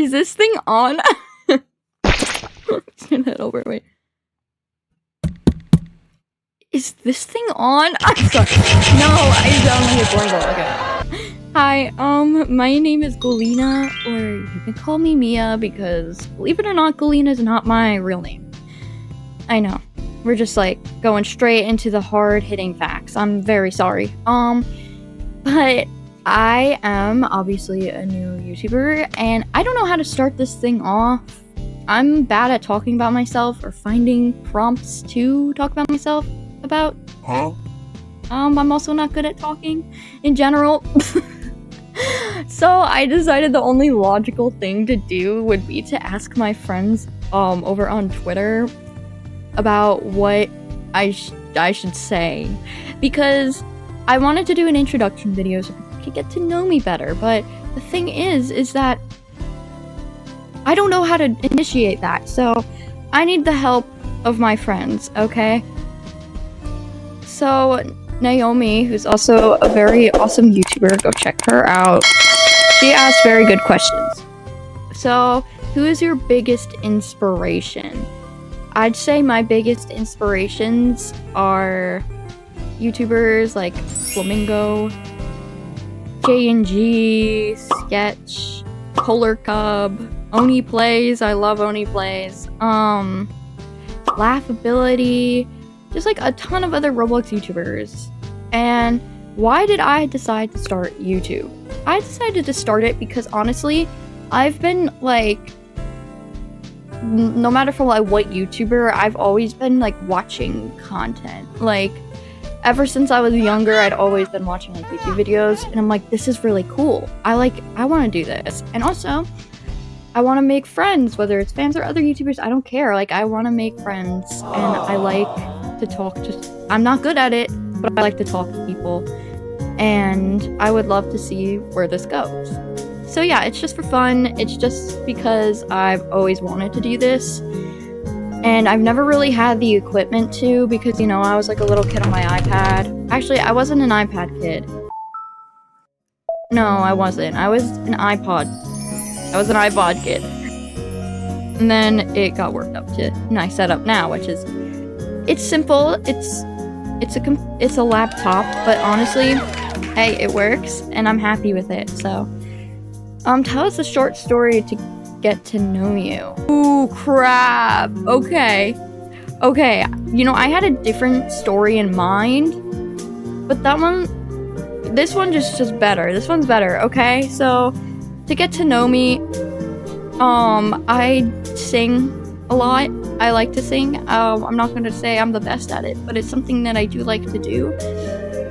Is this thing on? Just gonna head over. Wait. Is this thing on? I'm sorry. No, I don't like doorbell. Okay. Hi, my name is Ghoulina, or you can call me Mia because, believe it or not, Ghoulina is not my real name. I know. We're just like going straight into the hard-hitting facts. I'm very sorry. But I am obviously a new YouTuber, and I don't know how to start this thing off. I'm bad at talking about myself or finding prompts to talk about myself about. Huh? I'm also not good at talking in general. So I decided the only logical thing to do would be to ask my friends over on Twitter about what I should say, because I wanted to do an introduction video so people could get to know me better, but the thing is that I don't know how to initiate that, so I need the help of my friends, okay? So Naomi, who's also a very awesome YouTuber, go check her out. She asked very good questions. So, who is your biggest inspiration? I'd say my biggest inspirations are YouTubers like Flamingo, J&G, Sketch, Polar Cub, Oni Plays, I love Oni Plays, Laughability, just like a ton of other Roblox YouTubers. And why did I decide to start YouTube? I decided to start it because honestly, I've been like, no matter for like what YouTuber, I've always been like watching content. Like, ever since I was younger, I'd always been watching like YouTube videos, and I'm like, this is really cool. I want to do this. And also, I want to make friends, whether it's fans or other YouTubers, I don't care. Like, I want to make friends, and I like to talk to, I'm not good at it, but I like to talk to people, and I would love to see where this goes. So yeah, it's just for fun. It's just because I've always wanted to do this, and I've never really had the equipment to, because, you know, I was like a little kid on my iPad. Actually, I wasn't an iPad kid. No, I wasn't. I was an iPod. I was an iPod kid. And then it got worked up to a nice setup now, which is, it's simple. It's a laptop, but honestly, hey, it works, and I'm happy with it. So, tell us a short story to get to know you. Ooh, crap. Okay. You know, I had a different story in mind, but this one just better. This one's better, okay? So, to get to know me, I sing a lot. I like to sing. I'm not going to say I'm the best at it, but it's something that I do like to do.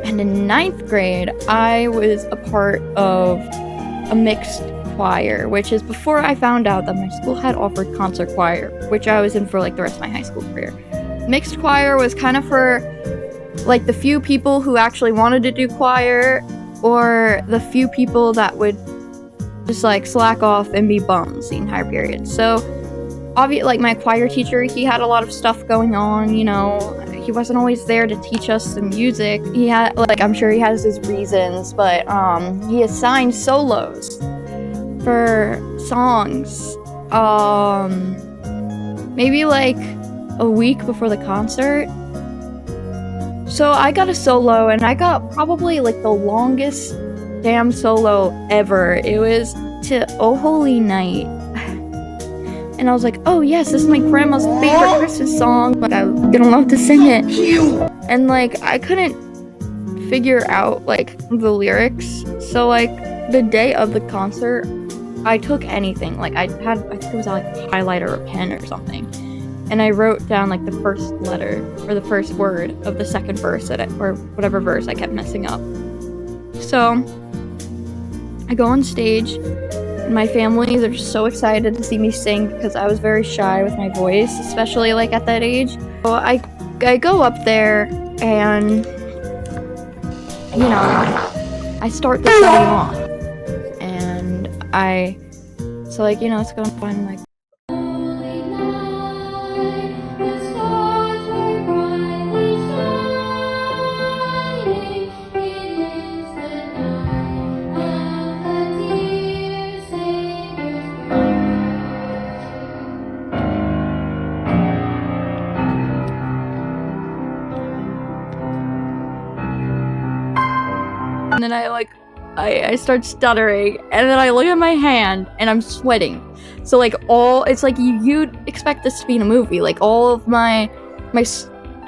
And in 9th grade, I was a part of a mixed choir, which is before I found out that my school had offered concert choir, which I was in for like the rest of my high school career. Mixed choir was kind of for like the few people who actually wanted to do choir, or the few people that would just like slack off and be bums the entire period. So like my choir teacher, he had a lot of stuff going on, you know. He wasn't always there to teach us the music. He had, like, I'm sure he has his reasons, but he assigned solos for songs maybe like a week before the concert. So I got a solo, and I got probably like the longest damn solo ever. It was to Oh Holy Night. And I was like, oh yes, this is my grandma's favorite Christmas song. Like, I'm gonna love to sing it. And like, I couldn't figure out like the lyrics. So like, the day of the concert, I took anything. Like, I think it was like a highlighter or a pen or something. And I wrote down like the first letter or the first word of the second verse or whatever verse I kept messing up. So I go on stage. My family, they're just so excited to see me sing because I was very shy with my voice, especially like at that age. So I go up there, and you know, I start the song off, and so like, you know, it's going fine, like, And then I start stuttering, and then I look at my hand, and I'm sweating. So like it's like you'd expect this to be in a movie. Like all of my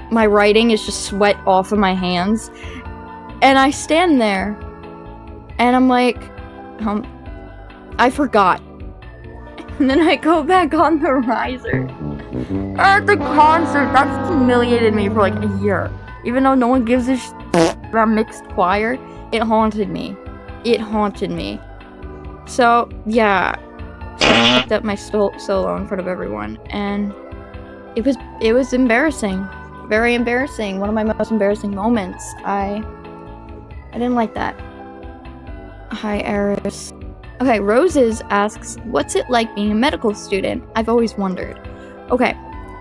writing is just sweat off of my hands, and I stand there, and I'm like, I forgot. And then I go back on the riser. At the concert, that's humiliated me for like a year. Even though no one gives a about mixed choir, it haunted me. So, yeah. So I picked up my solo in front of everyone, and it was embarrassing. Very embarrassing. One of my most embarrassing moments. I didn't like that. Hi, Eris. Okay, Roses asks, what's it like being a medical student? I've always wondered. Okay,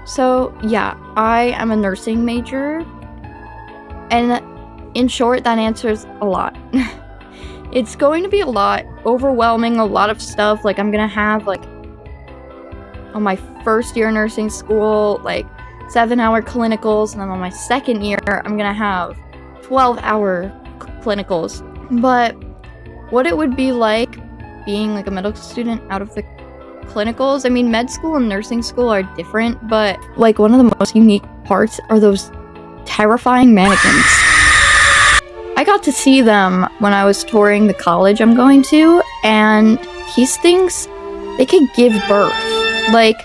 so yeah, I am a nursing major, and in short, that answers a lot. It's going to be a lot, overwhelming, a lot of stuff. Like, I'm gonna have, like, on my first year of nursing school, like, 7-hour clinicals, and then on my second year, I'm gonna have 12-hour clinicals. But what it would be like being, like, a medical student out of the clinicals, I mean, med school and nursing school are different, but, like, one of the most unique parts are those terrifying mannequins. I got to see them when I was touring the college I'm going to, and these things, they could give birth. Like,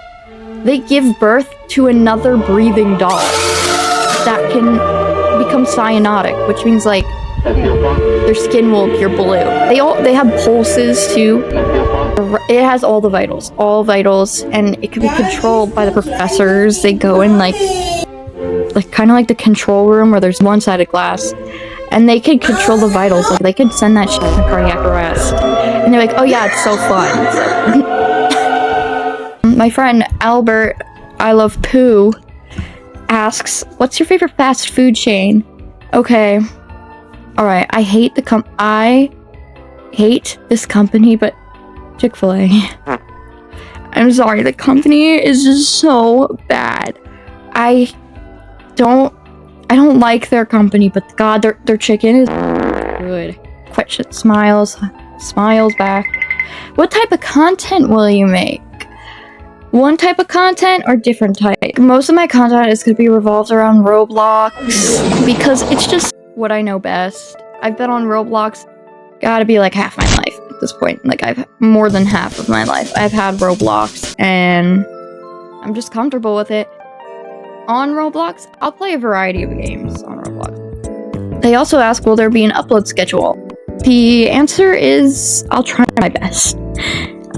they give birth to another breathing doll that can become cyanotic, which means, like, their skin will appear blue. They have pulses too. It has all vitals, and it can be controlled by the professors. They go in like kind of like the control room where there's one-sided glass, and they can control the vitals. Like, they could send that shit to cardiac arrest, and they're like, oh yeah, it's so fun. My friend Albert, I love poo, asks, what's your favorite fast food chain? Okay. Alright, I hate this company, but Chick-fil-A. I'm sorry, the company is just so bad. I don't like their company, but God, their chicken is good. Question smiles back. What type of content will you make? One type of content or different type? Most of my content is going to be revolved around Roblox, because it's just what I know best. I've been on Roblox gotta be like half my life at this point. Like, I've more than half of my life I've had Roblox, and I'm just comfortable with it. On Roblox, I'll play a variety of games on Roblox. They also ask, will there be an upload schedule? The answer is, I'll try my best.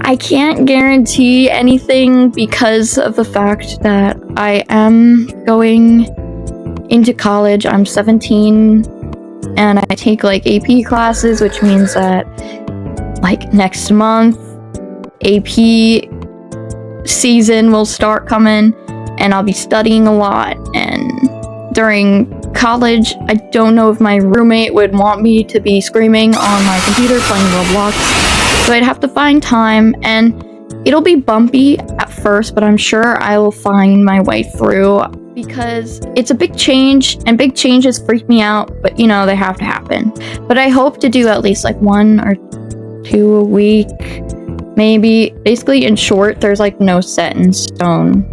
I can't guarantee anything because of the fact that I am going into college. I'm 17, and I take, like, AP classes, which means that, like, next month, AP season will start coming, and I'll be studying a lot. And during college, I don't know if my roommate would want me to be screaming on my computer playing Roblox, so I'd have to find time, and it'll be bumpy at first, but I'm sure I will find my way through, because it's a big change, and big changes freak me out, but, you know, they have to happen. But I hope to do at least, like, 1 or 2 a week, maybe. Basically, in short, there's, like, no set in stone.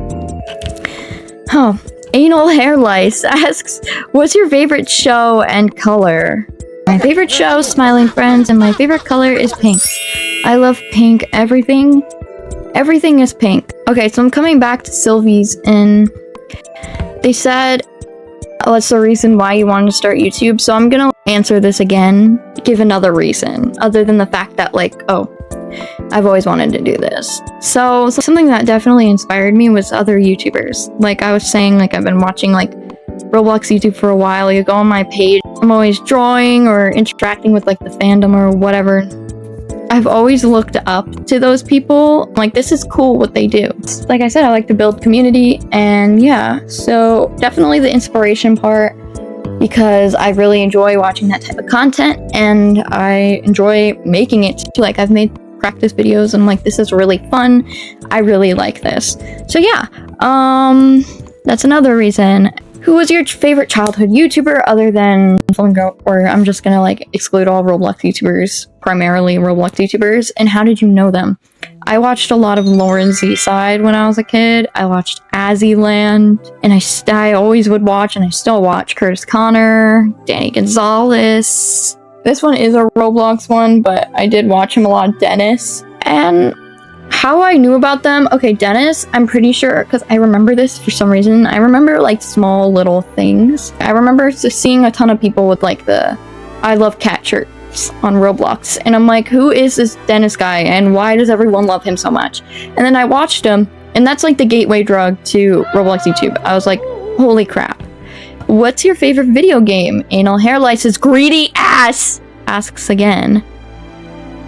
Oh, Anal Hair Lice asks, what's your favorite show and color? My favorite show, Smiling Friends, and my favorite color is pink. I love pink. Everything is pink. Okay, so I'm coming back to Sylvie's, and they said, what's the reason why you wanted to start YouTube? So I'm gonna answer this again, give another reason, other than the fact that, like, oh, I've always wanted to do this. So something that definitely inspired me was other YouTubers. Like I was saying, like, I've been watching, like, Roblox YouTube for a while. You go on my page, I'm always drawing or interacting with, like, the fandom or whatever. I've always looked up to those people. Like, this is cool what they do. Like I said, I like to build community, and yeah, so definitely the inspiration part, because I really enjoy watching that type of content, and I enjoy making it too. Like, I've made practice videos, and I'm like, this is really fun. I really like this. So yeah, that's another reason. Who was your favorite childhood YouTuber other than Flamingo? Or I'm just gonna like exclude all Roblox YouTubers, primarily Roblox YouTubers. And how did you know them? I watched a lot of Lauren Z-Side when I was a kid. I watched Azzyland, and I always would watch, and I still watch Curtis Connor, Danny Gonzalez. This one is a Roblox one, but I did watch him a lot, Dennis. And how I knew about them, okay, Dennis, I'm pretty sure, because I remember this for some reason. I remember like small little things. I remember just seeing a ton of people with like the I love cat shirts on Roblox, and I'm like, who is this Dennis guy, and why does everyone love him so much? And then I watched him, and that's like the gateway drug to Roblox YouTube. I was like, holy crap. What's your favorite video game? Anal hair license greedy ass asks again.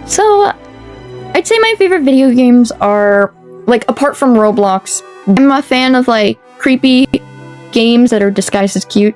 So I'd say my favorite video games are, like, apart from Roblox, I'm a fan of, like, creepy games that are disguised as cute.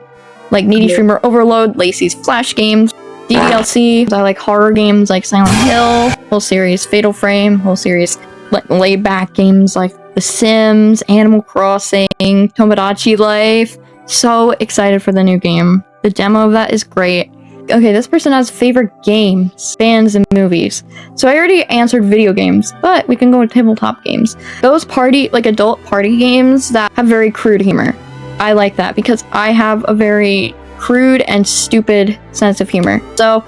Like Needy Streamer Overload, Lacey's Flash games, DDLC. I like horror games like Silent Hill, whole series Fatal Frame, whole series like laid-back games like The Sims, Animal Crossing, Tomodachi Life. So excited for the new game. The demo of that is great. Okay, this person has favorite games, bands, and movies. So I already answered video games, but we can go with tabletop games. Those adult party games that have very crude humor. I like that because I have a very crude and stupid sense of humor. So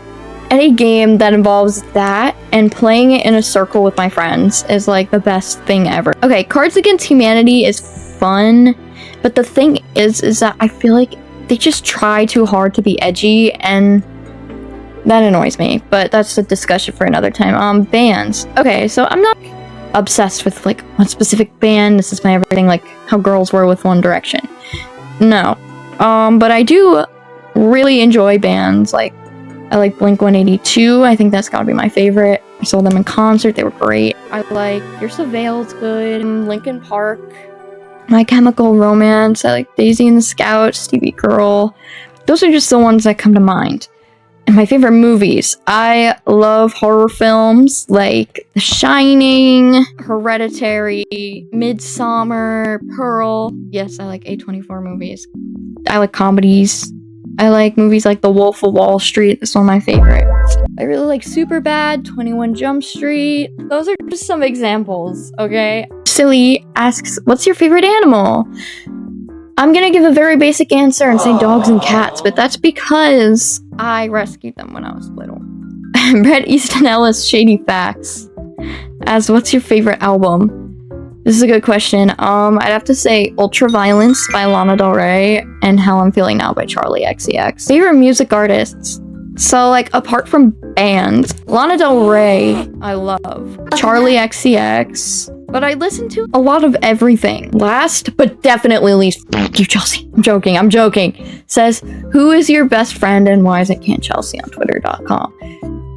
any game that involves that and playing it in a circle with my friends is like the best thing ever. Okay, Cards Against Humanity is fun, but the thing is that I feel like they just try too hard to be edgy, and that annoys me, but that's a discussion for another time. Bands. Okay, so I'm not obsessed with like one specific band. This is my everything, like how girls were with One Direction. No. But I do really enjoy bands. Like, I like Blink-182. I think that's gotta be my favorite. I saw them in concert. They were great. I like Pierce the Veil's good. Linkin Park. My Chemical Romance. I like Daisy and the Scout, Stevie Girl. Those are just the ones that come to mind. And my favorite movies. I love horror films like The Shining, Hereditary, Midsommar, Pearl. Yes, I like A24 movies. I like comedies. I like movies like The Wolf of Wall Street. That's one of my favorites. I really like Superbad, 21 Jump Street. Those are just some examples, okay? Silly asks, what's your favorite animal? I'm gonna give a very basic answer and say dogs and cats, but that's because I rescued them when I was little. Brett Easton Ellis, Shady Facts, asks, what's your favorite album? This is a good question. I'd have to say Ultraviolence by Lana Del Rey and How I'm Feeling Now by Charlie XCX. Favorite music artists? So, like, apart from bands, Lana Del Rey, I love. Charlie XCX. But I listen to a lot of everything. Last, but definitely least, thank you, Chelsea. I'm joking. Says, who is your best friend and why is it Can't Chelsea on Twitter.com?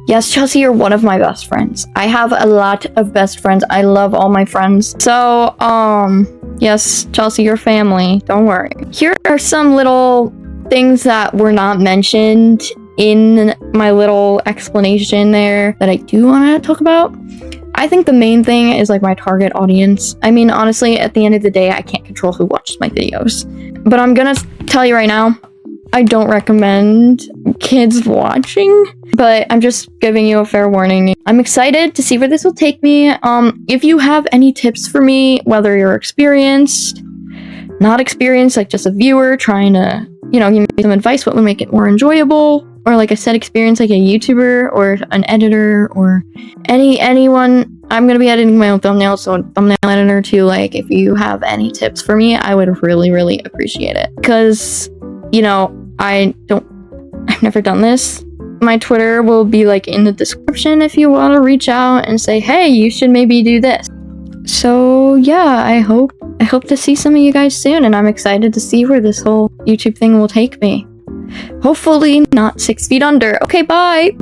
Yes, Chelsea, you're one of my best friends. I have a lot of best friends. I love all my friends. So, yes, Chelsea, you're family. Don't worry. Here are some little things that were not mentioned in my little explanation there that I do want to talk about. I think the main thing is like my target audience. I mean, honestly, at the end of the day, I can't control who watches my videos. But I'm gonna tell you right now, I don't recommend kids watching, but I'm just giving you a fair warning. I'm excited to see where this will take me. If you have any tips for me, whether you're experienced, not experienced, like just a viewer trying to, give me some advice, what would make it more enjoyable, or like I said, experience like a YouTuber or an editor or anyone. I'm gonna be editing my own thumbnails, so thumbnail editor too. Like, if you have any tips for me, I would really, really appreciate it. Because, I've never done this. My Twitter will be like in the description if you want to reach out and say, hey, you should maybe do this. So yeah, I hope to see some of you guys soon, and I'm excited to see where this whole YouTube thing will take me. Hopefully not 6 feet under. Okay, bye!